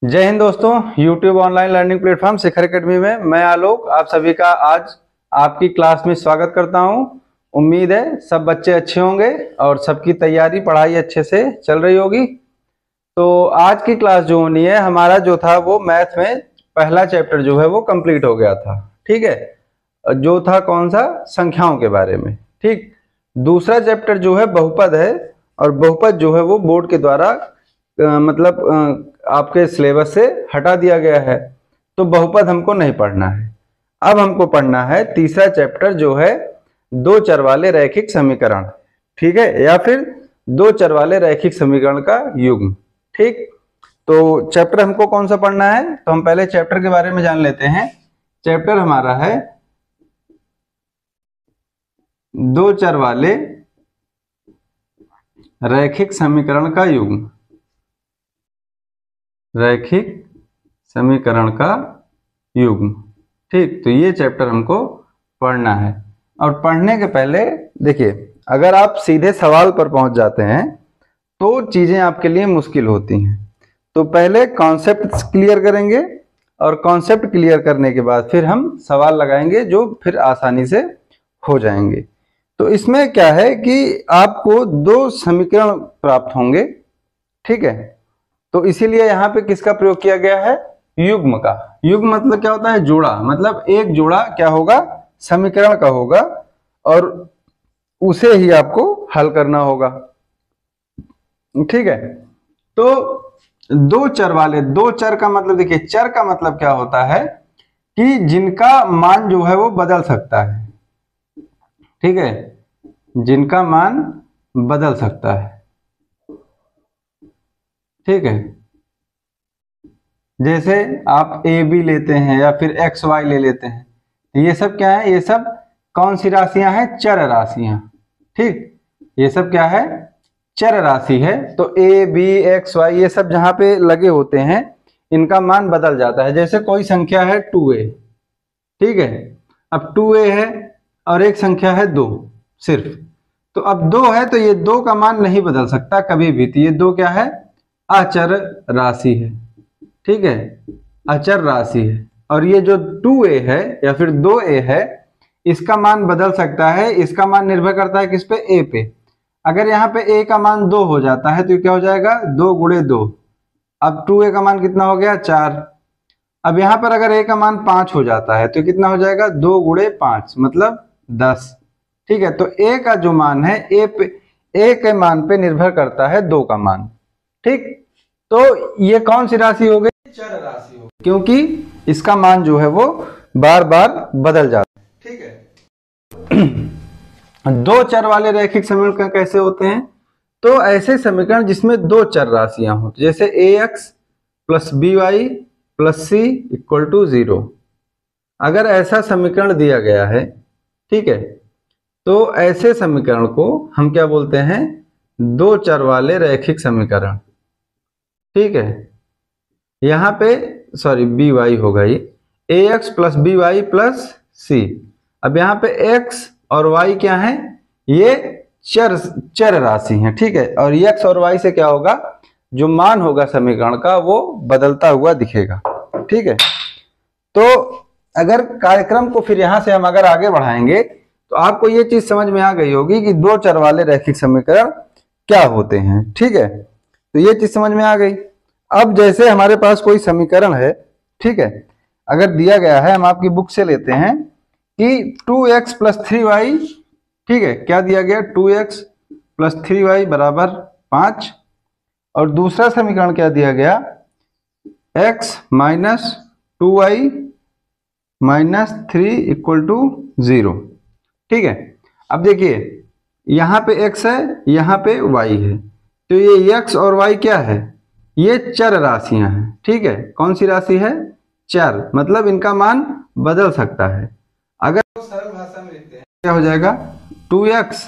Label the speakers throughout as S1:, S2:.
S1: जय हिंद दोस्तों। YouTube online learning platform शिखर academy में मैं आलोक आप सभी का आज आपकी क्लास में स्वागत करता हूं। उम्मीद है सब बच्चे अच्छे होंगे और सबकी तैयारी पढ़ाई अच्छे से चल रही होगी। तो आज की क्लास जो होनी है, हमारा जो था वो मैथ में पहला चैप्टर जो है वो कंप्लीट हो गया था। ठीक है, जो था कौन सा, संख्याओं के बारे में। ठीक, दूसरा चैप्टर जो है बहुपद है, और बहुपद जो है वो बोर्ड के द्वारा आपके सिलेबस से हटा दिया गया है, तो बहुपद हमको नहीं पढ़ना है। अब हमको पढ़ना है तीसरा चैप्टर जो है दो चर वाले रैखिक समीकरण। ठीक है, या फिर दो चर वाले रैखिक समीकरण का युग्म। ठीक, तो चैप्टर हमको कौन सा पढ़ना है, तो हम पहले चैप्टर के बारे में जान लेते हैं। चैप्टर हमारा है दो चर वाले रैखिक समीकरण का युग्म। रैखिक समीकरण का युग्म। ठीक, तो ये चैप्टर हमको पढ़ना है। और पढ़ने के पहले देखिए, अगर आप सीधे सवाल पर पहुंच जाते हैं तो चीजें आपके लिए मुश्किल होती हैं। तो पहले कॉन्सेप्ट क्लियर करेंगे, और कॉन्सेप्ट क्लियर करने के बाद फिर हम सवाल लगाएंगे जो फिर आसानी से हो जाएंगे। तो इसमें क्या है कि आपको दो समीकरण प्राप्त होंगे। ठीक है, तो इसीलिए यहाँ पे किसका प्रयोग किया गया है, युग्म का। युग्म मतलब क्या होता है, जोड़ा। मतलब एक जोड़ा क्या होगा, समीकरण का होगा, और उसे ही आपको हल करना होगा। ठीक है, तो दो चर वाले, दो चर का मतलब देखिए, चर का मतलब क्या होता है कि जिनका मान जो है वो बदल सकता है। ठीक है, जिनका मान बदल सकता है। ठीक है, जैसे आप ए बी लेते हैं या फिर एक्स वाई ले लेते हैं, ये सब क्या है, ये सब कौन सी राशियां हैं, चर राशियां। ठीक, ये सब क्या है, चर राशि है। तो ए बी एक्स वाई ये सब जहां पे लगे होते हैं, इनका मान बदल जाता है। जैसे कोई संख्या है 2a। ठीक है, अब 2a है और एक संख्या है 2 सिर्फ। तो अब 2 है तो ये 2 का मान नहीं बदल सकता कभी भी। तो ये 2 क्या है, अचर राशि है। ठीक है, अचर राशि है। और ये जो 2a है या फिर 2a है, इसका मान बदल सकता है। इसका मान निर्भर करता है किस पे, a पे। अगर यहाँ पे a का मान 2 हो जाता है तो क्या हो जाएगा, 2 गुणे 2। अब 2a का मान कितना हो गया, 4। अब यहाँ पर अगर a का मान 5 हो जाता है तो कितना हो जाएगा, 2 गुणे 5 मतलब 10। ठीक है, तो a का जो मान है, a के मान पे निर्भर करता है 2 का मान। ठीक, तो ये कौन सी राशि हो गई, चर राशि हो गई, क्योंकि इसका मान जो है वो बार बार बदल जाता है। ठीक है, दो चर वाले रैखिक समीकरण कैसे होते हैं, तो ऐसे समीकरण जिसमें दो चर राशियां हो, जैसे ax plus by plus c equal to 0। अगर ऐसा समीकरण दिया गया है, ठीक है, तो ऐसे समीकरण को हम क्या बोलते हैं, दो चर वाले रैखिक समीकरण। ठीक है, यहाँ पे सॉरी बी वाई होगा, ये A X plus B Y plus C. अब यहाँ पे x और y क्या है, ये चर राशि है। ठीक है, और x और y से क्या होगा, जो मान होगा समीकरण का वो बदलता हुआ दिखेगा। ठीक है, तो अगर कार्यक्रम को फिर यहाँ से हम अगर आगे बढ़ाएंगे तो आपको ये चीज समझ में आ गई होगी कि दो चर वाले रैखिक समीकरण क्या होते हैं। ठीक है, तो ये चीज समझ में आ गई। अब जैसे हमारे पास कोई समीकरण है, ठीक है, अगर दिया गया है, हम आपकी बुक से लेते हैं कि 2x प्लस 3y। ठीक है, क्या दिया गया, 2x प्लस 3y बराबर 5। और दूसरा समीकरण क्या दिया गया, x minus 2y minus 3 equal to 0। ठीक है, अब देखिए यहाँ पे x है, यहाँ पे y है, तो ये x और y क्या है, ये चर राशियां हैं। ठीक है, कौन सी राशि है, चर, मतलब इनका मान बदल सकता है। अगर सरल भाषा में लिखते हैं क्या हो जाएगा, 2x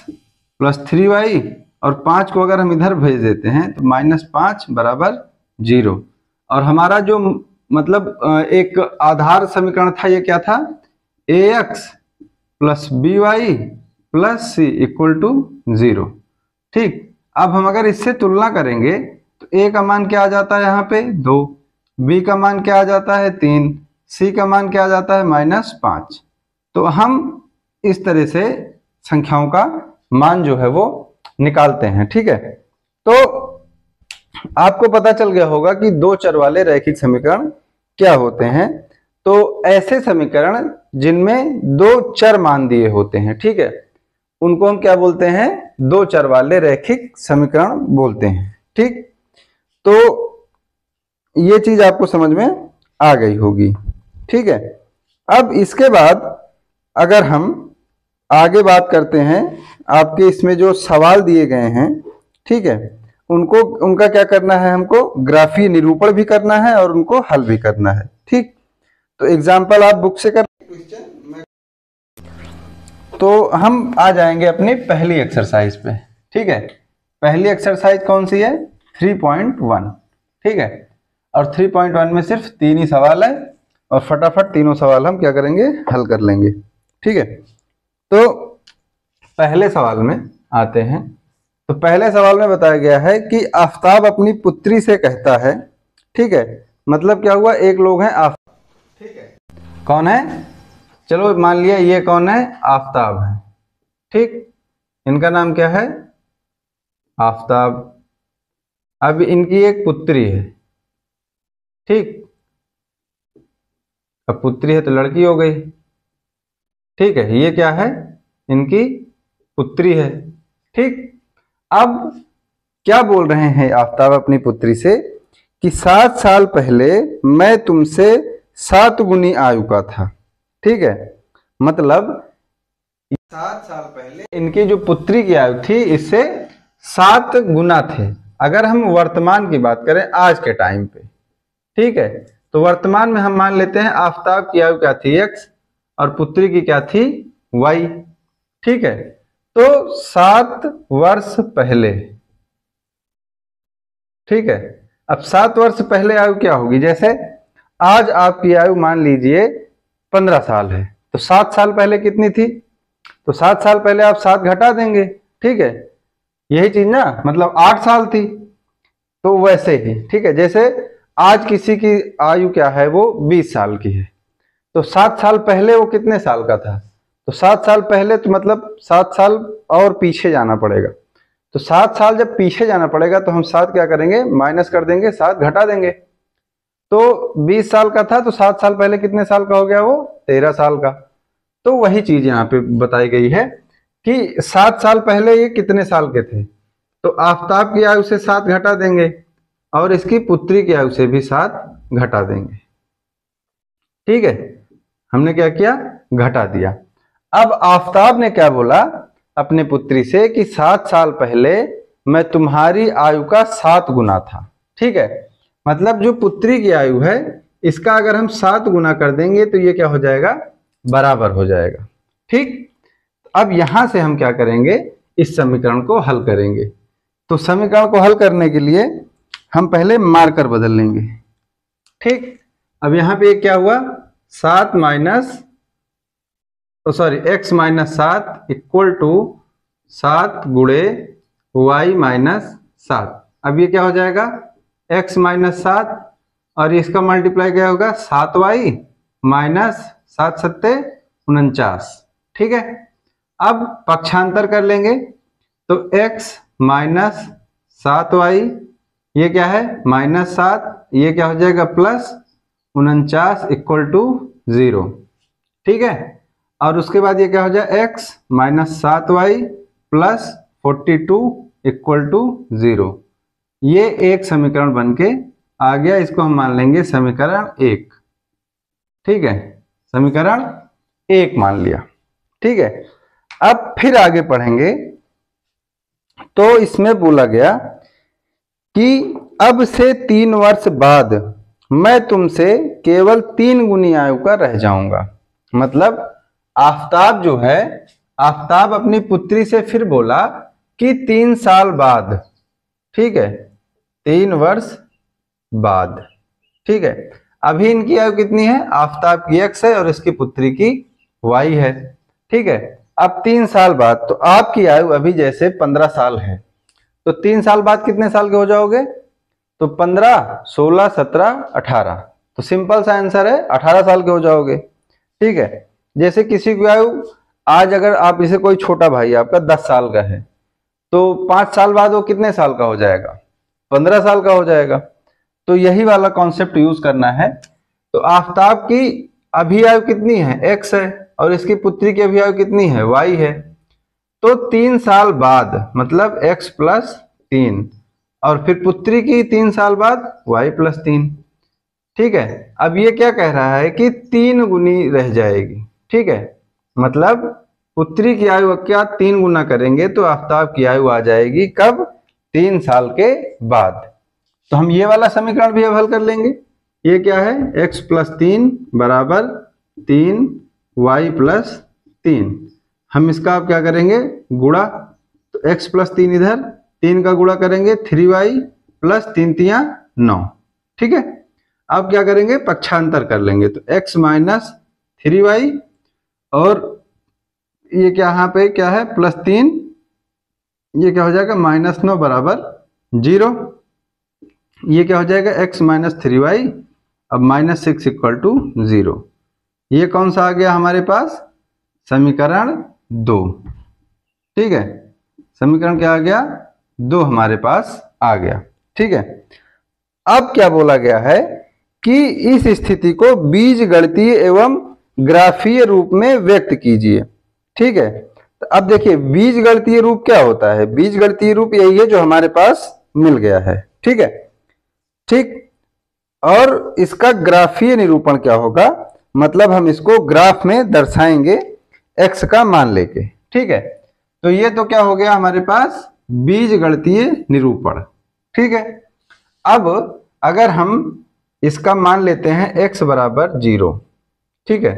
S1: प्लस 3y, और 5 को अगर हम इधर भेज देते हैं तो -5 बराबर 0। और हमारा जो एक आधार समीकरण था, ये क्या था, ax plus by plus c equal to 0। ठीक, अब हम अगर इससे तुलना करेंगे तो a का मान क्या आ जाता है, यहाँ पे 2, B का मान क्या आ जाता है 3, C का मान क्या आ जाता है -5। तो हम इस तरह से संख्याओं का मान जो है वो निकालते हैं। ठीक है, तो आपको पता चल गया होगा कि दो चर वाले रैखिक समीकरण क्या होते हैं। तो ऐसे समीकरण जिनमें दो चर मान दिए होते हैं, ठीक है, उनको हम क्या बोलते हैं, दो चर वाले रैखिक समीकरण बोलते हैं। ठीक, तो ये चीज आपको समझ में आ गई होगी। ठीक है, अब इसके बाद अगर हम आगे बात करते हैं, आपके इसमें जो सवाल दिए गए हैं, ठीक है, उनका क्या करना है, हमको ग्राफीय निरूपण भी करना है और उनको हल भी करना है। ठीक, तो एग्जाम्पल आप बुक से कर, तो हम आ जाएंगे अपनी पहली एक्सरसाइज पे। ठीक है, पहली एक्सरसाइज कौन सी है, 3.1। ठीक है, और 3.1 में सिर्फ 3 ही सवाल है और फटाफट तीनों सवाल हम क्या करेंगे, हल कर लेंगे। ठीक है, तो पहले सवाल में आते हैं। तो पहले सवाल में बताया गया है कि आफताब अपनी पुत्री से कहता है, ठीक है, मतलब क्या हुआ, एक लोग हैं आफताब, ठीक है, कौन है, चलो मान लिया ये कौन है, आफताब है। ठीक, इनका नाम क्या है, आफताब। अब इनकी एक पुत्री है। ठीक, अब पुत्री है तो लड़की हो गई। ठीक है, ये क्या है, इनकी पुत्री है। ठीक, अब क्या बोल रहे हैं आफताब अपनी पुत्री से कि 7 साल पहले मैं तुमसे 7 गुनी आयु का था। ठीक है, मतलब 7 साल पहले इनकी जो पुत्री की आयु थी इससे 7 गुना थे। अगर हम वर्तमान की बात करें आज के टाइम पे, ठीक है, तो वर्तमान में हम मान लेते हैं आफताब की आयु क्या थी x और पुत्री की क्या थी y। ठीक है, तो 7 वर्ष पहले, ठीक है, अब 7 वर्ष पहले आयु क्या होगी, जैसे आज आपकी आयु मान लीजिए 15 साल है, तो 7 साल पहले कितनी थी, तो 7 साल पहले आप 7 घटा देंगे। ठीक है, यही चीज ना, मतलब 8 साल थी, तो वैसे ही, ठीक है, जैसे आज किसी की आयु क्या है, वो 20 साल की है, तो 7 साल पहले वो कितने साल का था, तो 7 साल पहले, तो मतलब 7 साल और पीछे जाना पड़ेगा। तो 7 साल जब पीछे जाना पड़ेगा तो हम 7 क्या करेंगे, माइनस कर देंगे, 7 घटा देंगे। तो 20 साल का था तो 7 साल पहले कितने साल का हो गया, वो 13 साल का। तो वही चीज यहाँ पे बताई गई है कि 7 साल पहले ये कितने साल के थे, तो आफताब की आयु से 7 घटा देंगे और इसकी पुत्री की आयु से भी 7 घटा देंगे। ठीक है, हमने क्या किया, घटा दिया। अब आफताब ने क्या बोला अपने पुत्री से कि 7 साल पहले मैं तुम्हारी आयु का 7 गुना था। ठीक है, मतलब जो पुत्री की आयु है इसका अगर हम 7 गुना कर देंगे तो ये क्या हो जाएगा, बराबर हो जाएगा। ठीक, अब यहां से हम क्या करेंगे, इस समीकरण को हल करेंगे। तो समीकरण को हल करने के लिए हम पहले मार्कर बदल लेंगे। ठीक, अब यहां पे क्या हुआ, 7 minus, sorry, x minus 7 equal to 7 गुणे y माइनस 7। अब ये क्या हो जाएगा, x माइनस 7 और इसका मल्टीप्लाई क्या होगा, 7y माइनस 7 सत्ते 49। ठीक है, अब पक्षांतर कर लेंगे तो x माइनस 7y, ये क्या है -7, ये क्या हो जाएगा प्लस 49 इक्वल टू 0। ठीक है, और उसके बाद ये क्या हो जाए, x minus 7y plus 42 equal to 0। ये एक समीकरण बनके आ गया, इसको हम मान लेंगे समीकरण 1। ठीक है, समीकरण 1 मान लिया। ठीक है, अब फिर आगे पढ़ेंगे तो इसमें बोला गया कि अब से 3 वर्ष बाद मैं तुमसे केवल 3 गुनी आयु का रह जाऊंगा। मतलब आफताब जो है, आफताब अपनी पुत्री से फिर बोला कि 3 साल बाद, ठीक है, 3 वर्ष बाद। ठीक है, अभी इनकी आयु कितनी है, आफताब की x है और इसकी पुत्री की y है। ठीक है, अब 3 साल बाद, तो आपकी आयु अभी जैसे 15 साल है, तो 3 साल बाद कितने साल के हो जाओगे, तो 15, 16, 17, 18, तो सिंपल सा आंसर है 18 साल के हो जाओगे। ठीक है। जैसे किसी की आयु आज अगर आप इसे कोई छोटा भाई आपका 10 साल का है तो 5 साल बाद वो कितने साल का हो जाएगा? 15 साल का हो जाएगा। तो यही वाला कॉन्सेप्ट यूज करना है। तो आफताब की अभी आयु कितनी है? x है, और इसकी पुत्री की अभी आयु कितनी है? y है। तो 3 साल बाद मतलब x प्लस 3, और फिर पुत्री की 3 साल बाद y प्लस 3। ठीक है। अब ये क्या कह रहा है कि 3 गुनी रह जाएगी। ठीक है, मतलब पुत्री की आयु क्या 3 गुना करेंगे तो आफताब की आयु आ जाएगी कब? 3 साल के बाद। तो हम ये वाला समीकरण भी अब हल कर लेंगे। ये क्या है? x प्लस 3 बराबर 3 y प्लस 3। हम इसका अब क्या करेंगे? गुणा। तो x प्लस 3 इधर 3 का गुणा करेंगे 3y प्लस 3 तियां 9। ठीक है। अब क्या करेंगे? पक्षांतर कर लेंगे। तो x माइनस 3y, और ये क्या यहाँ पे क्या है? प्लस 3, ये क्या हो जाएगा? माइनस 9 बराबर 0। ये क्या हो जाएगा? x माइनस 3y, अब माइनस 6 इक्वल टू 0। ये कौन सा आ गया हमारे पास? समीकरण 2। ठीक है, समीकरण क्या आ गया? 2 हमारे पास आ गया। ठीक है। अब क्या बोला गया है कि इस स्थिति को बीजगणितीय एवं ग्राफीय रूप में व्यक्त कीजिए। ठीक है। तो अब देखिए बीजगणितीय रूप क्या होता है? बीजगणितीय रूप यही है जो हमारे पास मिल गया है। ठीक है। ठीक। और इसका ग्राफीय निरूपण क्या होगा? मतलब हम इसको ग्राफ में दर्शाएंगे x का मान लेके। ठीक है। तो ये तो क्या हो गया हमारे पास? बीजगणितीय निरूपण। ठीक है। अब अगर हम इसका मान लेते हैं x बराबर 0। ठीक है।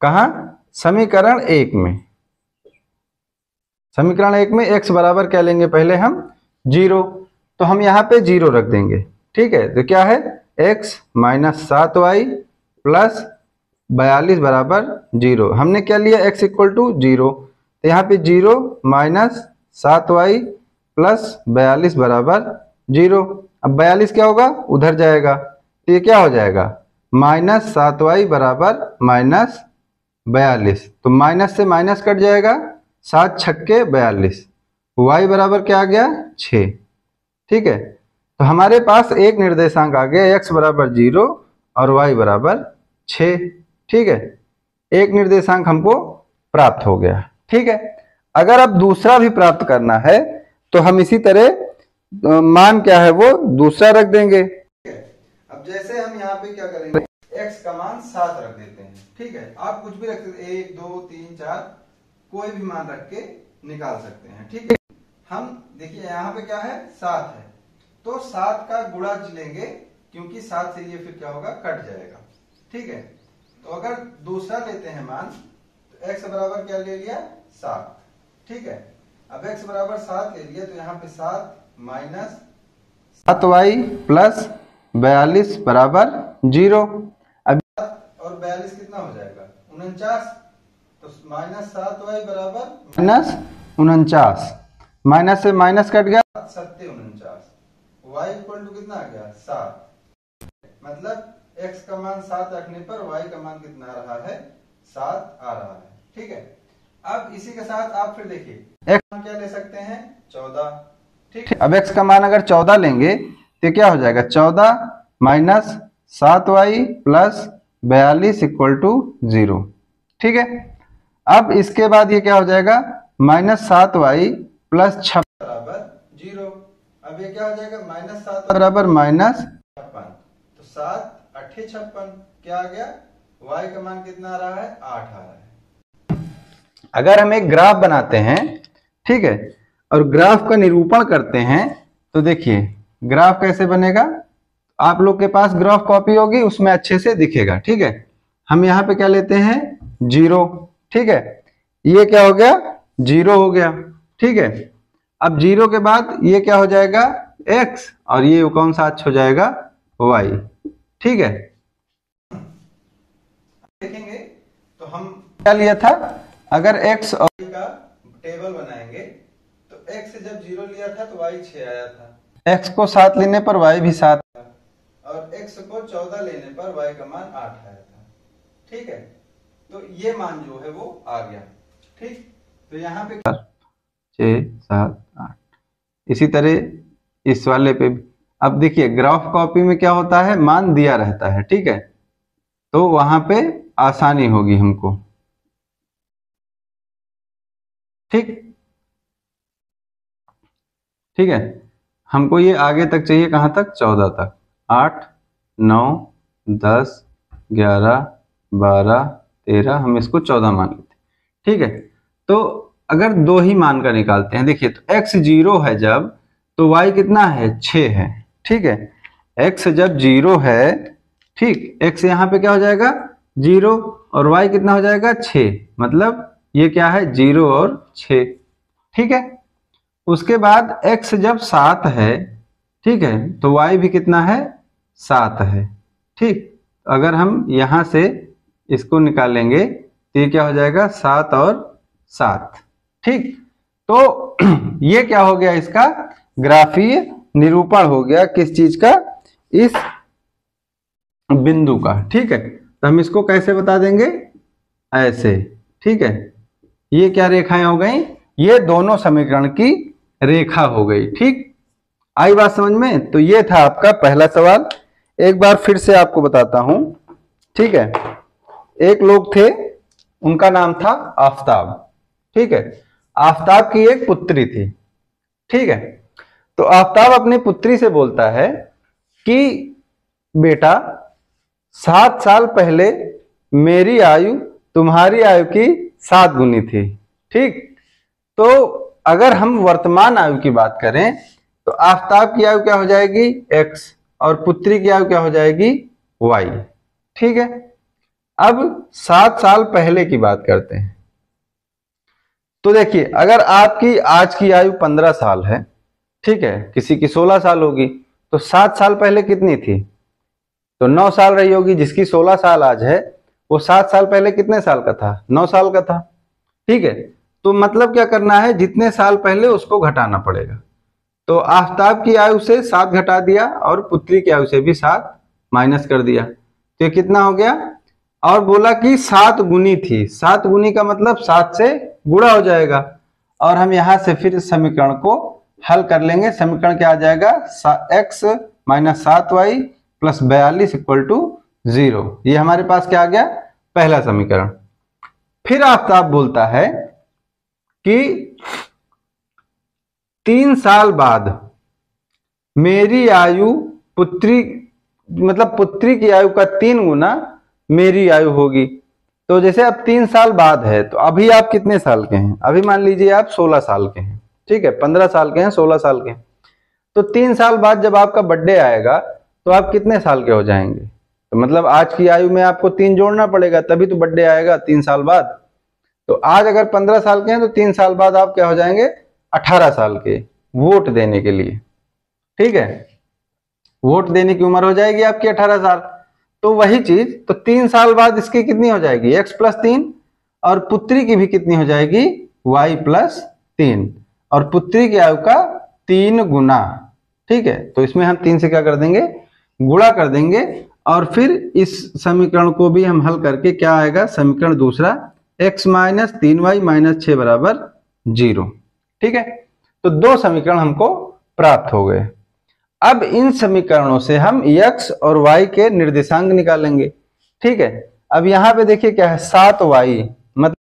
S1: कहाँ? समीकरण 1 में। समीकरण 1 में x बराबर क्या लेंगे? पहले हम 0। तो हम यहाँ पे 0 रख देंगे। ठीक है। तो क्या है? x माइनस 7y प्लस 42 बराबर 0। हमने क्या लिया? x equal to 0। तो यहाँ पे 0 माइनस 7y प्लस 42 बराबर 0। अब 42 क्या होगा? उधर जाएगा। तो ये क्या हो जाएगा? माइनस 7y बराबर माइनस 42। तो माइनस से माइनस कट जाएगा, 7 छक्के 42। y बराबर क्या आ गया? 6। ठीक है। तो हमारे पास एक निर्देशांक आ गया x बराबर 0 और y बराबर 6। ठीक है। एक निर्देशांक हमको प्राप्त हो गया। ठीक है। अगर अब दूसरा भी प्राप्त करना है तो हम इसी तरह मान क्या है वो दूसरा रख देंगे। अब जैसे हम यहाँ पे क्या करेंगे? x का मान 7 रख देते हैं। ठीक है। आप कुछ भी रख सकते हैं, 1 2 3 4 कोई भी मान रख के निकाल सकते हैं। ठीक है। हम देखिए यहाँ पे क्या है? 7 है, तो 7 का गुणा लेंगे क्योंकि 7 से ये फिर क्या होगा? कट जाएगा। ठीक है। तो अगर दूसरा लेते हैं मान तो x बराबर क्या ले लिया? 7। ठीक है। अब x बराबर 7 ले लिया तो यहाँ पे 7 माइनस 7y प्लस 42 बराबर 0। अब और 42 कितना हो जाएगा? 49। तो माइनस 7y बराबर माइनस 49। माइनस से माइनस कट गया, 7 49। y इक्वल टू कितना आ गया? 7। मतलब x का मान 7 रखने पर y का मान कितना आ रहा है? 7 आ रहा है। ठीक है। अब इसी के साथ आप फिर देखिए x मान क्या ले सकते हैं? 14। ठीक है। अब x का मान अगर 14 लेंगे तो क्या हो जाएगा? 14 minus 7y plus 42 equal to 0। ठीक है। अब इसके बाद ये क्या हो जाएगा? माइनस 7y प्लस 56 बराबर 0। अब ये क्या हो जाएगा? माइनस 7 बराबर माइनस 56। तो 7 8 56 क्या आ गया? y का मान कितना आ रहा है? 8 आ रहा है। अगर हम एक ग्राफ बनाते हैं, ठीक है, और ग्राफ का निरूपण करते हैं तो देखिए ग्राफ कैसे बनेगा। आप लोग के पास ग्राफ कॉपी होगी, उसमें अच्छे से दिखेगा। ठीक है। हम यहाँ पे क्या लेते हैं? 0। ठीक है। ये क्या हो गया? 0 हो गया। ठीक है। अब 0 के बाद ये क्या हो जाएगा? x, और ये कौन सा अक्ष हो जाएगा? y। ठीक है। देखेंगे तो हम क्या लिया था? अगर x और y का टेबल बनाएंगे तो x से जब 0 लिया था तो y 6 आया था। x को 7 लेने पर y भी 7 और x को 14 लेने पर y का मान 8 आया था। ठीक है, तो ये मान जो है वो आ गया। ठीक, तो यहाँ पे 6 7 8, इसी तरह इस वाले पे भी। अब देखिए ग्राफ कॉपी में क्या होता है, मान दिया रहता है। ठीक है, तो वहां पे आसानी होगी हमको। ठीक, ठीक है, हमको ये आगे तक चाहिए, कहां तक, 14 तक। 8 9 10 11 12 13, हम इसको 14 मान लेते हैं। ठीक है, तो अगर दो ही मान का निकालते हैं, देखिए तो x 0 है जब, तो y कितना है, 6 है। ठीक है, x जब 0 है, ठीक, x यहाँ पे क्या हो जाएगा 0 और y कितना हो जाएगा 6, मतलब ये क्या है 0 और 6। ठीक है, उसके बाद x जब 7 है, ठीक है, तो y भी कितना है 7 है। ठीक, अगर हम यहां से इसको निकालेंगे तो ये क्या हो जाएगा 7 और 7। ठीक, तो ये क्या हो गया, इसका ग्राफीय निरूपण हो गया, किस चीज का, इस बिंदु का। ठीक है, तो हम इसको कैसे बता देंगे, ऐसे। ठीक है, ये क्या रेखाएं हो गई, ये दोनों समीकरण की रेखा हो गई। ठीक, आई बात समझ में। तो ये था आपका पहला सवाल। एक बार फिर से आपको बताता हूं। ठीक है, एक लोग थे, उनका नाम था आफताब। ठीक है, आफताब की एक पुत्री थी। ठीक है, तो आफताब अपनी पुत्री से बोलता है कि बेटा 7 साल पहले मेरी आयु तुम्हारी आयु की 7 गुनी थी। ठीक, तो अगर हम वर्तमान आयु की बात करें तो आफताब की आयु क्या हो जाएगी x और पुत्री की आयु क्या हो जाएगी y। ठीक है, अब 7 साल पहले की बात करते हैं। तो देखिए अगर आपकी आज की आयु 15 साल है, ठीक है, किसी की 16 साल होगी, तो 7 साल पहले कितनी थी, तो 9 साल रही होगी। जिसकी 16 साल आज है वो 7 साल पहले कितने साल का था, 9 साल का था। ठीक है, तो मतलब क्या करना है, जितने साल पहले उसको घटाना पड़ेगा। तो आफताब की आयु से 7 घटा दिया और पुत्री की आयु से भी 7 माइनस कर दिया, तो ये कितना हो गया, और बोला कि 7 गुनी थी। 7 गुनी का मतलब 7 से गुणा हो जाएगा, और हम यहां से फिर समीकरण को हल कर लेंगे। समीकरण क्या आ जाएगा, x minus 7y plus 42 equal to 0। ये हमारे पास क्या आ गया, पहला समीकरण। फिर आफताब बोलता है कि 3 साल बाद मेरी आयु पुत्री, मतलब पुत्री की आयु का 3 गुना मेरी आयु होगी। तो जैसे अब 3 साल बाद है, तो अभी आप कितने साल के हैं, अभी मान लीजिए आप 16 साल के हैं। ठीक है, 15 साल के हैं, 16 साल के हैं। तो 3 साल बाद जब आपका बर्थडे आएगा तो आप कितने साल के हो जाएंगे, तो मतलब आज की आयु में आपको 3 जोड़ना पड़ेगा, तभी तो बर्थडे आएगा 3 साल बाद। तो आज अगर 15 साल के हैं तो 3 साल बाद आप क्या हो जाएंगे, 18 साल के, वोट देने के लिए। ठीक है, वोट देने की उम्र हो जाएगी आपकी 18 साल। तो वही चीज, तो 3 साल बाद इसकी कितनी हो जाएगी, x प्लस 3, और पुत्री की भी कितनी हो जाएगी, y प्लस 3, और पुत्री की आयु का 3 गुना। ठीक है, तो इसमें हम 3 से क्या कर देंगे, गुणा कर देंगे, और फिर इस समीकरण को भी हम हल करके क्या आएगा, समीकरण दूसरा, x माइनस 3y माइनस 6 बराबर 0। ठीक है, तो 2 समीकरण हमको प्राप्त हो गए। अब इन समीकरणों से हम x और y के निर्देशांक निकालेंगे। ठीक है, अब यहां पे देखिए क्या है, 7y, मतलब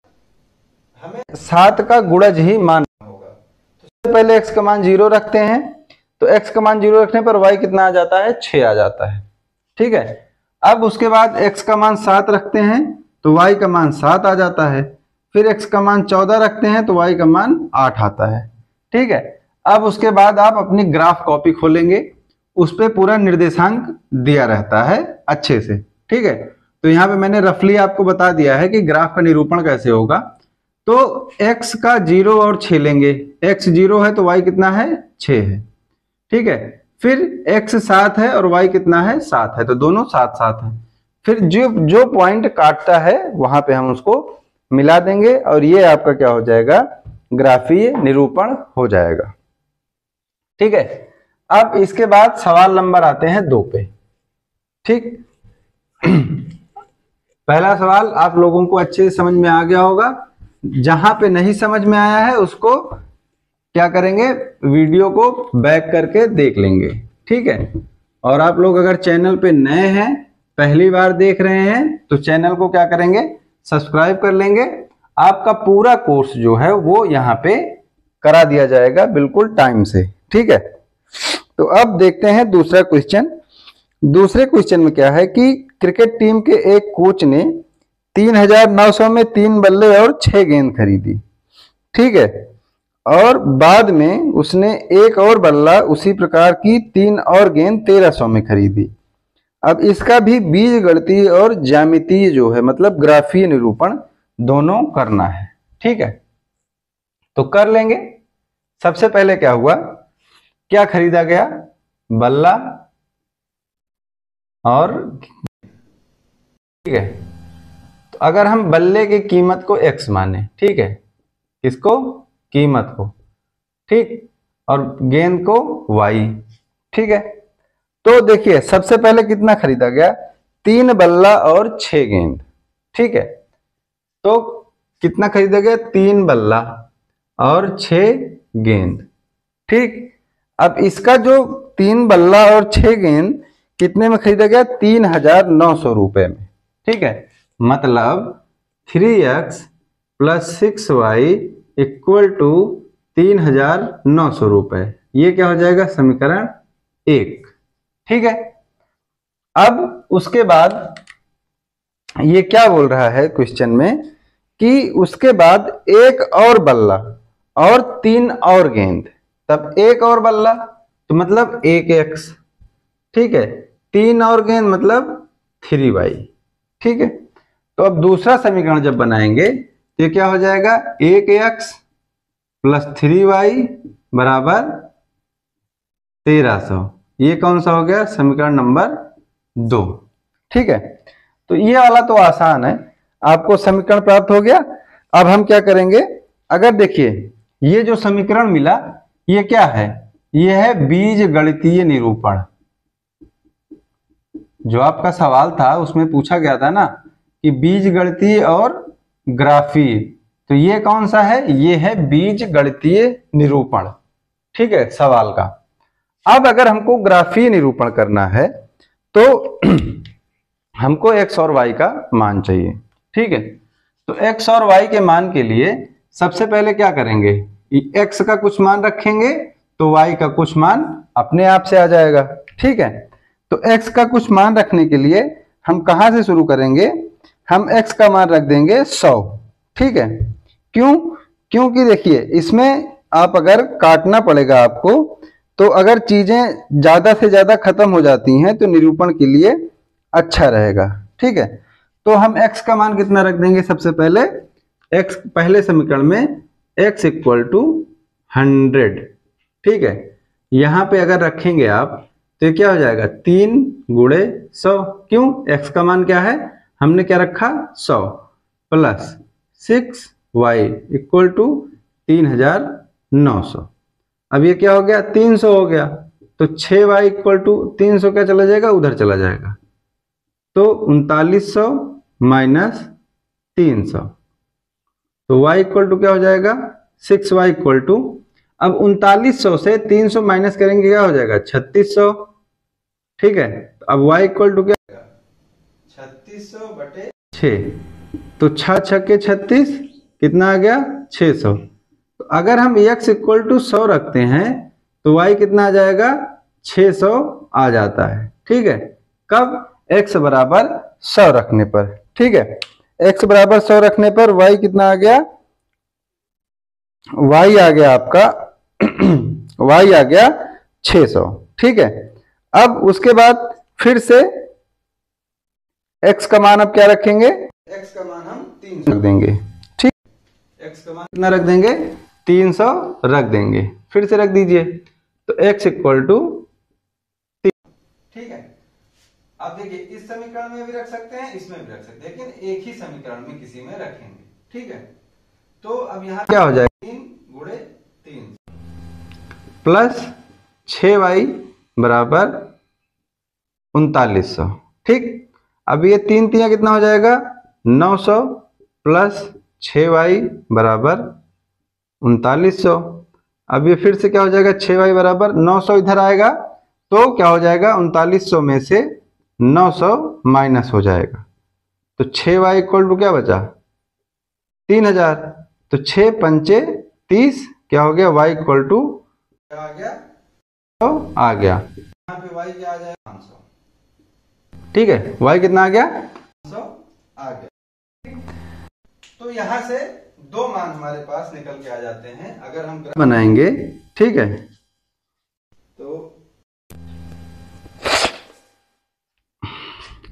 S1: हमें 7 का गुणज ही मानना होगा। तो सबसे पहले x का मान 0 रखते हैं, तो x का मान 0 रखने पर y कितना आ जाता है, 6 आ जाता है। ठीक है, अब उसके बाद x का मान 7 रखते हैं तो y का मान 7 आ जाता है। फिर x का मान 14 रखते हैं तो y का मान 8 आता है। ठीक है, अब उसके बाद आप अपनी ग्राफ कॉपी खोलेंगे, उस पर पूरा निर्देशांक दिया रहता है अच्छे से। ठीक है, तो यहाँ पे मैंने रफली आपको बता दिया है कि ग्राफ का निरूपण कैसे होगा। तो x का 0 और 6 लेंगे, x 0 है तो y कितना है, 6 है। ठीक है, फिर x 7 है और y कितना है, 7 है, तो दोनों 7 7 है। फिर जो जो पॉइंट काटता है वहां पे हम उसको मिला देंगे, और ये आपका क्या हो जाएगा, ग्राफीय निरूपण हो जाएगा। ठीक है, अब इसके बाद सवाल नंबर आते हैं 2 पे। ठीक, पहला सवाल आप लोगों को अच्छे से समझ में आ गया होगा। जहां पे नहीं समझ में आया है उसको क्या करेंगे, वीडियो को बैक करके देख लेंगे। ठीक है, और आप लोग अगर चैनल पे नए हैं, पहली बार देख रहे हैं, तो चैनल को क्या करेंगे, सब्सक्राइब कर लेंगे। आपका पूरा कोर्स जो है वो यहाँ पे करा दिया जाएगा बिल्कुल टाइम से। ठीक है, तो अब देखते हैं दूसरा क्वेश्चन। दूसरे क्वेश्चन में क्या है कि क्रिकेट टीम के एक कोच ने 3,900 में 3 बल्ले और 6 गेंद खरीदी। ठीक है, और बाद में उसने एक और बल्ला उसी प्रकार की 3 और गेंद 1,300 में खरीदी। अब इसका भी बीजगणितीय और ज्यामितीय जो है मतलब ग्राफीय निरूपण दोनों करना है। ठीक है, तो कर लेंगे। सबसे पहले क्या हुआ, क्या खरीदा गया, बल्ला और, ठीक है, तो अगर हम बल्ले की कीमत को x माने, ठीक है, किसको, कीमत को, ठीक, और गेंद को y। ठीक है, तो देखिए सबसे पहले कितना खरीदा गया, 3 बल्ला और 6 गेंद। ठीक है, तो कितना खरीदा गया, 3 बल्ला और 6 गेंद। ठीक, अब इसका जो 3 बल्ला और 6 गेंद कितने में खरीदा गया, 3,900 रुपए में। ठीक है, मतलब 3x + 6y = 3,900 रुपए। ये क्या हो जाएगा, समीकरण 1। ठीक है, अब उसके बाद ये क्या बोल रहा है क्वेश्चन में कि उसके बाद एक और बल्ला और 3 और गेंद, तब एक और बल्ला तो मतलब 1x। ठीक है, 3 और गेंद मतलब 3y। ठीक है, तो अब दूसरा समीकरण जब बनाएंगे तो क्या हो जाएगा, 1x + 3y = 1,300। ये कौन सा हो गया, समीकरण नंबर 2। ठीक है, तो ये वाला तो आसान है, आपको समीकरण प्राप्त हो गया। अब हम क्या करेंगे, अगर देखिए ये जो समीकरण मिला ये क्या है, ये है बीजगणितीय निरूपण। जो आपका सवाल था उसमें पूछा गया था ना कि बीजगणितीय और ग्राफीय, तो ये कौन सा है, ये है बीजगणितीय निरूपण। ठीक है, सवाल का। अब अगर हमको ग्राफीय निरूपण करना है तो हमको x और y का मान चाहिए। ठीक है, तो x और y के मान के लिए सबसे पहले क्या करेंगे, x का कुछ मान रखेंगे तो y का कुछ मान अपने आप से आ जाएगा। ठीक है, तो x का कुछ मान रखने के लिए हम कहां से शुरू करेंगे, हम x का मान रख देंगे 100। ठीक है, क्यों, क्योंकि देखिए इसमें आप अगर काटना पड़ेगा आपको, तो अगर चीजें ज्यादा से ज्यादा खत्म हो जाती हैं तो निरूपण के लिए अच्छा रहेगा। ठीक है, तो हम x का मान कितना रख देंगे, सबसे पहले x, पहले समीकरण में x = 100। ठीक है, यहां पे अगर रखेंगे आप तो ये क्या हो जाएगा, 3 × 100। क्यों, x का मान क्या है, हमने क्या रखा, 100 + 6y = 3,900। अब ये क्या हो गया, 300 हो गया, तो 6y = 300 क्या चला जाएगा, उधर चला जाएगा, तो 3900 - 300, तो y = क्या हो जाएगा, 6y = अब 3900 से 300 माइनस करेंगे क्या हो जाएगा, 3600। ठीक है, तो अब y = क्या, 3600/6, तो 6 × 36 कितना आ गया, 600। तो अगर हम x = 100 रखते हैं तो y कितना आ जाएगा, 600 आ जाता है। ठीक है, कब, x = 100 रखने पर। ठीक है, x = 100 रखने पर y कितना आ गया, y आ गया आपका y आ गया 600। ठीक है, अब उसके बाद फिर से x का मान अब क्या रखेंगे, x का मान हम 300 रख देंगे। ठीक, x का मान कितना रख देंगे, 300 रख देंगे, फिर से रख दीजिए, तो x = 3। ठीक है, अब देखिए इस समीकरण में भी रख सकते हैं, इसमें भी रख सकते हैं, लेकिन एक ही समीकरण में किसी में रखेंगे। ठीक है, तो अब यहाँ क्या हो जाएगा, 3 × 3 प्लस 6y बराबर 3900। ठीक, अब ये 3 3 कितना हो जाएगा 900 प्लस 6y बराबर 3900। अब ये फिर से क्या हो जाएगा 6y बराबर 900 इधर आएगा तो क्या हो जाएगा 3900 में से 900 माइनस हो जाएगा तो 6y इक्वल टू क्या बचा 3000। तो 6 पंचे 30 क्या हो गया y इक्वल टू क्या आ गया तो आ गया यहाँ पे y क्या आ जाएगा 500। ठीक है, y कितना आ गया 500 आ गया। तो यहाँ से दो मान हमारे पास निकल के आ जाते हैं अगर हम बनाएंगे। ठीक है, तो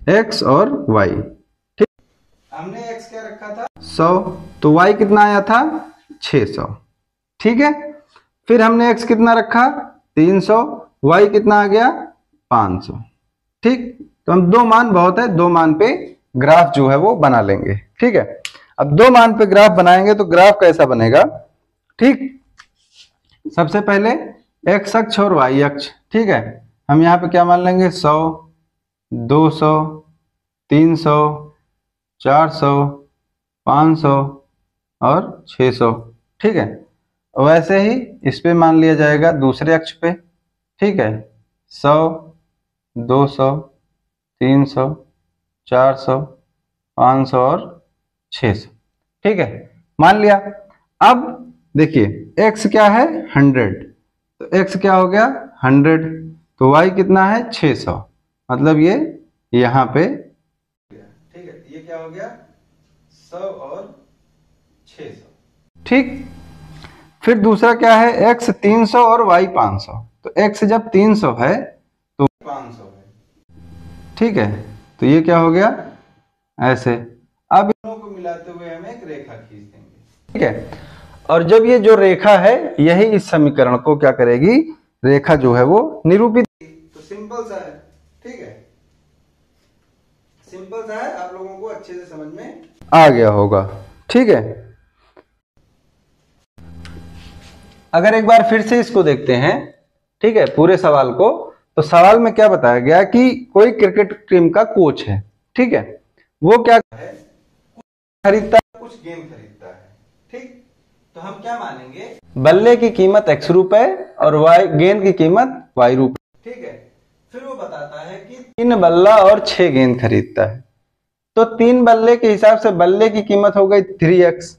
S1: x और y, ठीक, हमने x क्या रखा था 100 तो y कितना आया था 600। ठीक है, फिर हमने x कितना रखा 300, y कितना आ गया 500। ठीक, तो हम दो मान बहुत है, दो मान पे ग्राफ जो है वो बना लेंगे। ठीक है, अब दो मान पे ग्राफ बनाएंगे तो ग्राफ कैसा बनेगा। ठीक, सबसे पहले x अक्ष और y अक्ष। ठीक है, हम यहाँ पे क्या मान लेंगे 100, 200, 300, 400, 500 और 600। ठीक है, वैसे ही इस पे मान लिया जाएगा दूसरे अक्ष पे। ठीक है, 100, 200, 300, 400, 500 और 600। ठीक है, मान लिया। अब देखिए x क्या है 100 तो x क्या हो गया 100 तो y कितना है 600 मतलब ये यहाँ पे। ठीक है, ये क्या हो गया 100 और 600। ठीक, फिर दूसरा क्या है x 300 और y 500 तो x जब 300 है तो 500 है। ठीक है, तो ये क्या हो गया ऐसे। अब दोनों को मिलाते हुए हम एक रेखा खींच देंगे। ठीक है, और जब ये जो रेखा है यही इस समीकरण को क्या करेगी रेखा जो है वो निरूपित। तो सिंपल सा है। ठीक है, सिंपल सा है, आप लोगों को अच्छे से समझ में आ गया होगा। ठीक है, अगर एक बार फिर से इसको देखते हैं, ठीक है, पूरे सवाल को, तो सवाल में क्या बताया गया कि कोई क्रिकेट टीम का कोच है। ठीक है, वो क्या है खरीदता है, कुछ गेंद खरीदता है। ठीक, तो हम क्या मानेंगे बल्ले की कीमत x रुपए और गेंद की कीमत y रुपए। ठीक है, फिर वो बताता है कि 3 बल्ला और 6 गेंद खरीदता है तो 3 बल्ले के हिसाब से बल्ले की कीमत हो गई 3x,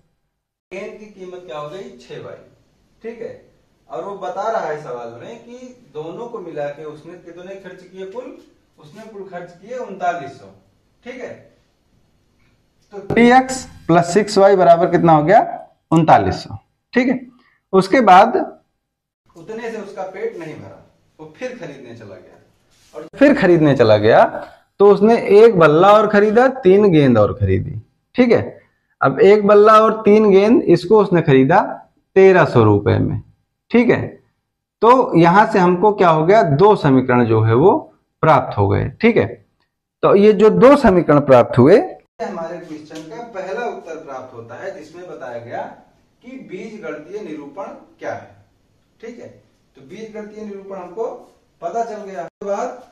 S1: गेंद की कीमत क्या हो गई 6y। ठीक है, और वो बता रहा है सवाल में कि दोनों को मिला के उसने कितने खर्च किए उसने कुल खर्च किए 3900। ठीक है, तो 3x प्लस 6y बराबर कितना हो गया 3900। ठीक है, उसके बाद उतने से उसका पेट नहीं भरा, वो फिर खरीदने चला गया और फिर खरीदने चला गया तो उसने एक बल्ला और खरीदा, 3 गेंद और खरीदी। ठीक है, अब एक बल्ला और 3 गेंद इसको उसने खरीदा 1300 रुपए में। ठीक है, तो यहां से हमको क्या हो गया दो समीकरण जो है वो प्राप्त हो गए। ठीक है, तो ये जो दो समीकरण प्राप्त हुए हमारे क्वेश्चन का पहला उत्तर प्राप्त होता है जिसमें बताया गया कि बीजगणितीय निरूपण क्या है। ठीक है, तो बीजगणितीय निरूपण हमको पता चल गया। उसके बाद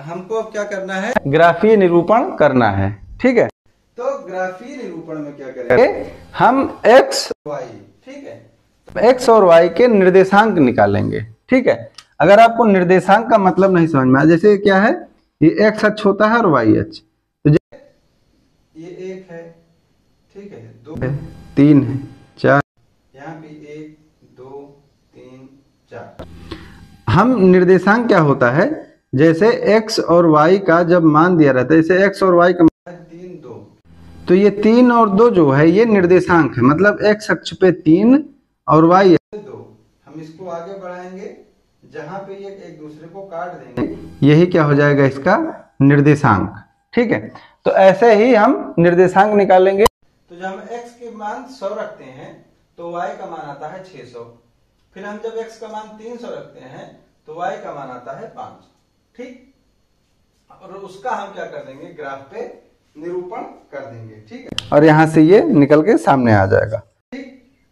S1: हमको अब क्या करना है ग्राफीय निरूपण करना है। ठीक है, तो ग्राफीय निरूपण में क्या करेंगे हम x y। ठीक है, x और y के निर्देशांक निकालेंगे। ठीक है, अगर आपको निर्देशांक का मतलब नहीं समझ में आया, जैसे क्या है ये x अक्ष होता है और y अक्ष, तो ये 1 है, ठीक है, 2 है, 3 है, 4, यहाँ पे 1 2 3 4। हम निर्देशांक क्या होता है जैसे x और y का जब मान दिया रहता है, जैसे x और y का 3 2 तो ये 3 और 2 जो है ये निर्देशांक है, मतलब x अक्ष पे 3 और y 2। हम इसको आगे बढ़ाएंगे जहां पे ये एक दूसरे को काट देंगे, यही क्या हो जाएगा इसका निर्देशांक। ठीक है, तो ऐसे ही हम निर्देशांक निकालेंगे। तो जब हम x के मान 100 रखते हैं तो y का मान आता है 600, फिर हम जब x का मान 300 रखते हैं तो y का मान आता है 500। ठीक, और उसका हम क्या कर देंगे ग्राफ पे निरूपण कर देंगे। ठीक है, और यहां से ये निकल के सामने आ जाएगा। ठीक,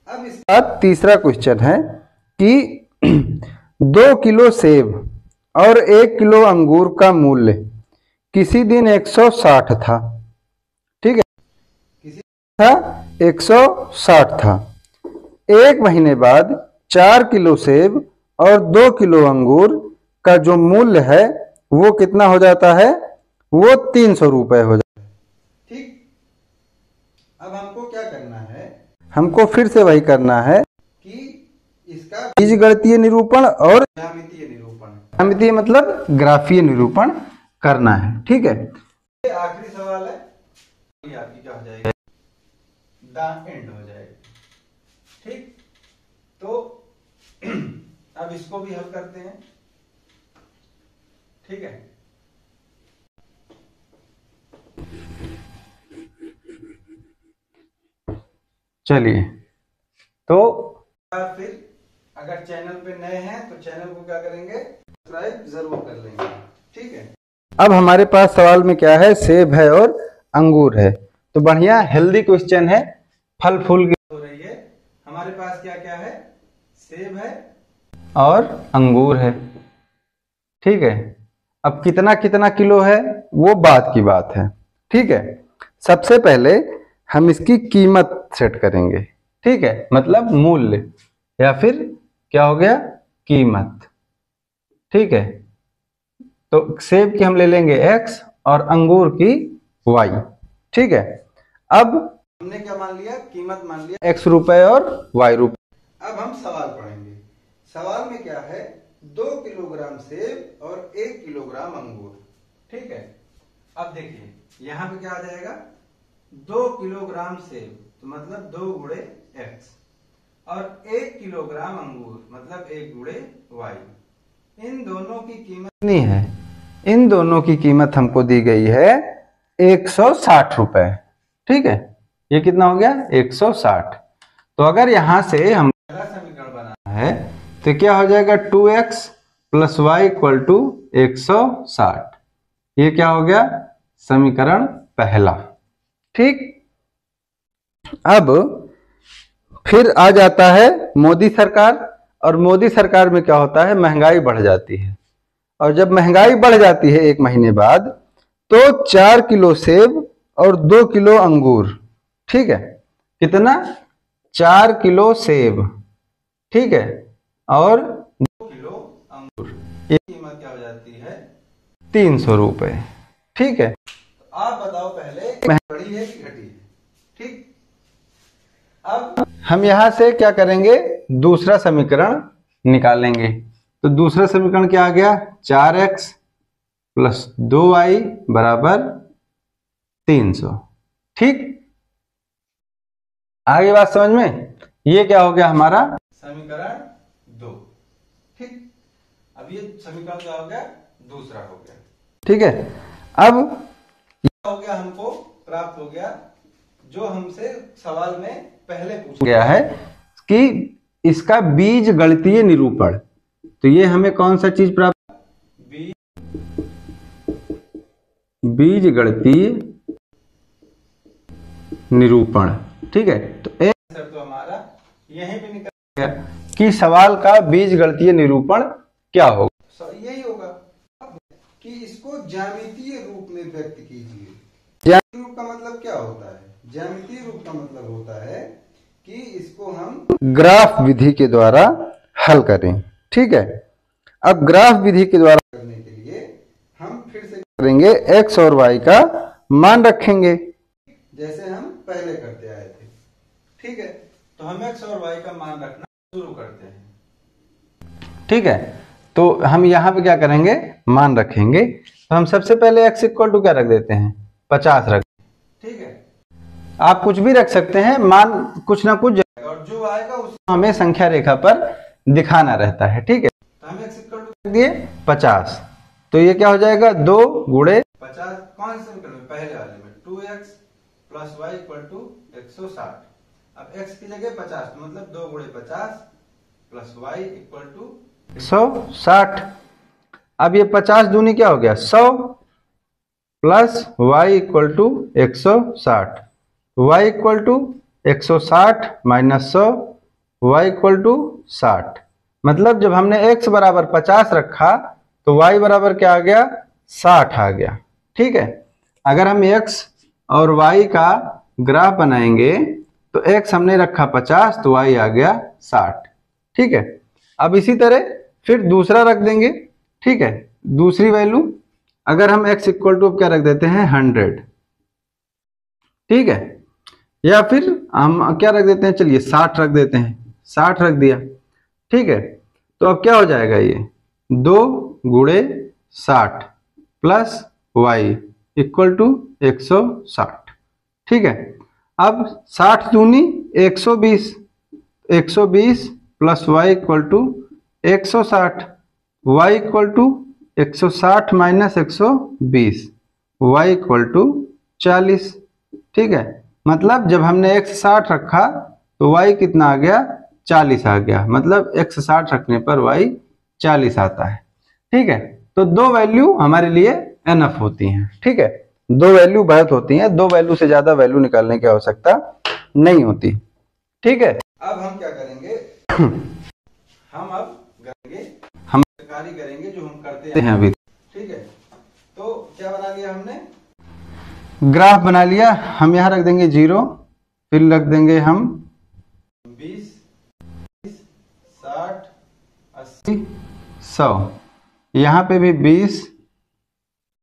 S1: अब इसके बाद तीसरा क्वेश्चन है कि 2 किलो सेब और 1 किलो अंगूर का मूल्य किसी दिन 160 था, ठीक है, किसी था 160 था। एक महीने बाद 4 किलो सेब और 2 किलो अंगूर का जो मूल्य है वो कितना हो जाता है, वो 300 रुपए हो जाता है, ठीक। अब हमको क्या करना है, हमको फिर से वही करना है कि इसका बीजगणितीय निरूपण और ज्यामितीय निरूपण, ज्यामितीय मतलब ग्राफीय निरूपण करना है, ठीक है। ये आखिरी सवाल है, ये आपकी क्या हो जाएगा, द एंड हो जाएगा, ठीक। तो अब इसको भी हल करते हैं, ठीक है। चलिए, तो फिर अगर चैनल पे नए हैं तो चैनल को क्या करेंगे, सब्सक्राइब जरूर कर लेंगे, ठीक है। अब हमारे पास सवाल में क्या है, सेब है और अंगूर है, तो बढ़िया हेल्दी क्वेश्चन है, फल फूल की हो रही है। हमारे पास क्या क्या है, सेब है और अंगूर है, ठीक है। अब कितना कितना किलो है वो बात की बात है, ठीक है। सबसे पहले हम इसकी कीमत सेट करेंगे, ठीक है, मतलब मूल्य या फिर क्या हो गया, कीमत, ठीक है। तो सेब की हम ले लेंगे x और अंगूर की y, ठीक है। अब हमने क्या मान लिया, कीमत मान लिया x रुपए और y रुपए। अब हम सवाल पढ़ेंगे। सवाल में क्या है, 2 किलोग्राम सेब और 1 किलोग्राम अंगूर, ठीक है। अब देखिए यहां पे क्या आ जाएगा, 2 किलोग्राम सेब तो मतलब 2 गुणे x और 1 किलोग्राम अंगूर मतलब 1 गुणे y। इन दोनों की कीमत कितनी है, इन दोनों की कीमत हमको दी गई है 160 रुपए, ठीक है। ये कितना हो गया, 160। तो अगर यहां से हम समीकरण बनाना है तो क्या हो जाएगा, 2x plus y equal to 160। ये क्या हो गया, समीकरण पहला, ठीक। अब फिर आ जाता है मोदी सरकार, और मोदी सरकार में क्या होता है, महंगाई बढ़ जाती है, और जब महंगाई बढ़ जाती है एक महीने बाद तो 4 किलो सेब और 2 किलो अंगूर, ठीक है, कितना, 4 किलो सेब, ठीक है, और 2 किलो अंगूर, ये कीमत क्या हो जाती है, 300 रुपए, ठीक है। तो आप बताओ पहले बढ़ी है कि घटी है, ठीक। अब हम यहां से क्या करेंगे, दूसरा समीकरण निकालेंगे। तो दूसरा समीकरण क्या आ गया, 4x प्लस 2y बराबर 300, ठीक। आगे बात समझ में, ये क्या हो गया हमारा समीकरण 2, ठीक। अब ये समीकरण क्या हो गया, दूसरा हो गया, ठीक है। अब क्या हो गया, हमको प्राप्त हो गया जो हमसे सवाल में पहले पूछा गया है कि इसका बीज गणितीय निरूपण। तो ये हमें कौन सा चीज प्राप्त, बीज गणितीय निरूपण, ठीक है। तो आंसर तो हमारा यहीं पे निकल गया कि सवाल का बीज गणितीय निरूपण क्या होगा, यही होगा कि इसको ज्यामितीय रूप में व्यक्त कीजिए। ज्यामितीय रूप का मतलब क्या होता है, ज्यामितीय रूप का मतलब होता है कि इसको हम ग्राफ विधि के द्वारा हल करें, ठीक है। अब ग्राफ विधि के द्वारा करने के लिए हम फिर से करेंगे, x और y का मान रखेंगे जैसे हम पहले करते आए थे, ठीक है। तो हम x और y का मान रखना शुरू करते हैं, ठीक है। तो हम यहाँ पे क्या करेंगे, मान रखेंगे। तो हम सबसे पहले x इक्वल टू क्या रख देते हैं, 50 रख, ठीक है। आप कुछ भी रख सकते हैं, मान कुछ ना कुछ, और जो आएगा उसको हमें संख्या रेखा पर दिखाना रहता है, ठीक है। तो हम x इक्वल टू रख दिए 50। तो ये क्या हो जाएगा, 2 गुणे 50, कौन से समीकरण में, पहले वाले में, 2x plus y equal to 160। अब x की जगह 50, तो मतलब 2 गुणे 50 प्लस वाई इक्वल टू 160। अब ये 50 दूनी क्या हो गया, 100 plus y equal to 160, y equal to 160 minus 100, y equal to 60, मतलब जब हमने x बराबर 50 रखा तो y बराबर क्या आ गया, 60 आ गया। ठीक है, अगर हम x और y का ग्राफ बनाएंगे तो x हमने रखा 50 तो y आ गया 60। ठीक है, अब इसी तरह फिर दूसरा रख देंगे। ठीक है, दूसरी वैल्यू अगर हम x इक्वल टू क्या रख देते हैं 100। ठीक है, या फिर हम क्या रख देते हैं, चलिए 60 रख देते हैं, 60 रख दिया। ठीक है, तो अब क्या हो जाएगा, ये 2 गुणे 60 प्लस y इक्वल टू 160। ठीक है, अब 60 दूनी 120, 120 plus y equal to 160, y equal to 160 minus 120, y equal to 40। ठीक है, मतलब जब हमने x 60 रखा तो y कितना आ गया, 40 आ गया। मतलब x 60 रखने पर y 40 आता है। ठीक है, तो दो वैल्यू हमारे लिए एनफ होती हैं। ठीक है, दो वैल्यू बहुत होती हैं, दो वैल्यू से ज्यादा वैल्यू निकालने की आवश्यकता नहीं होती। ठीक है, अब हम क्या करेंगे, हम अब कार्य करेंगे जो हम करते हैं अभी। ठीक है, तो क्या बना लिया हमने, ग्राफ बना लिया। हम यहाँ रख देंगे 0, फिर रख देंगे हम 20, 60, 80, 100। यहाँ पे भी 20,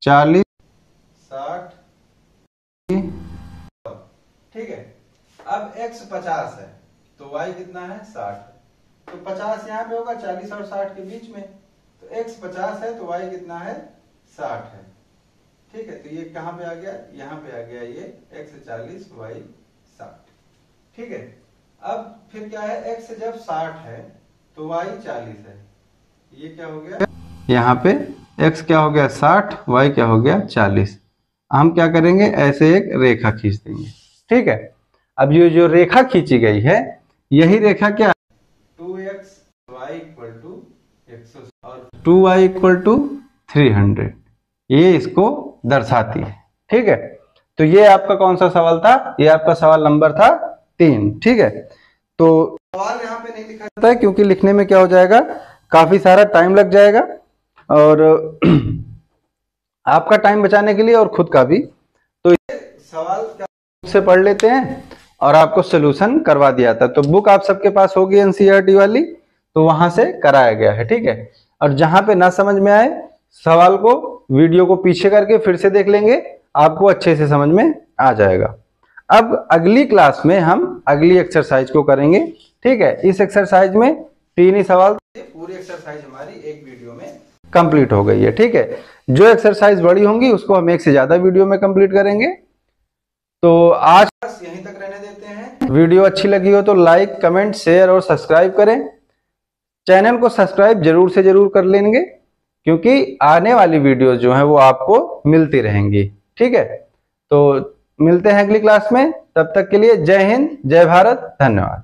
S1: 40, 60, 100। ठीक है, अब x 50 है तो y कितना है 60, तो 50 यहाँ पे होगा 40 और 60 के बीच में, तो x 50 है तो y कितना है 60 है। ठीक है, तो ये कहाँ पे आ गया, यहाँ पे आ गया, ये x 40 y 60। ठीक है, अब फिर क्या है, x जब 60 है तो y 40 है, ये क्या हो गया, यहाँ पे x क्या हो गया 60, y क्या हो गया 40। हम क्या करेंगे, ऐसे एक रेखा खींच देंगे। ठीक है, अब ये जो रेखा खींची गई है यही रेखा क्या है, 2x y इक्वल टू 100 और 2y इक्वल टू 300, ये इसको दर्शाती है। ठीक है, तो ये आपका कौन सा सवाल था, ये आपका सवाल नंबर था 3। ठीक है, तो सवाल यहाँ पे नहीं लिखा जाता है क्योंकि लिखने में क्या हो जाएगा, काफी सारा टाइम लग जाएगा और आपका टाइम बचाने के लिए और खुद का भी। तो ये सवाल से पढ़ लेते हैं और आपको सोल्यूशन करवा दिया था। तो बुक आप सबके पास होगी एनसीईआरटी वाली, तो वहां से कराया गया है। ठीक है, और जहां पे ना समझ में आए सवाल को वीडियो को पीछे करके फिर से देख लेंगे, आपको अच्छे से समझ में आ जाएगा। अब अगली क्लास में हम अगली एक्सरसाइज को करेंगे। ठीक है, इस एक्सरसाइज में 3 ही सवाल, पूरी एक्सरसाइज हमारी एक वीडियो में कंप्लीट हो गई है। ठीक है, जो एक्सरसाइज बड़ी होंगी उसको हम एक से ज्यादा वीडियो में कंप्लीट करेंगे। तो आज बस यहीं तक रहने देते हैं। वीडियो अच्छी लगी हो तो लाइक, कमेंट, शेयर और सब्सक्राइब करें। चैनल को सब्सक्राइब जरूर से जरूर कर लेंगे क्योंकि आने वाली वीडियो जो है वो आपको मिलती रहेंगी। ठीक है, तो मिलते हैं अगली क्लास में, तब तक के लिए जय हिंद, जय भारत, धन्यवाद।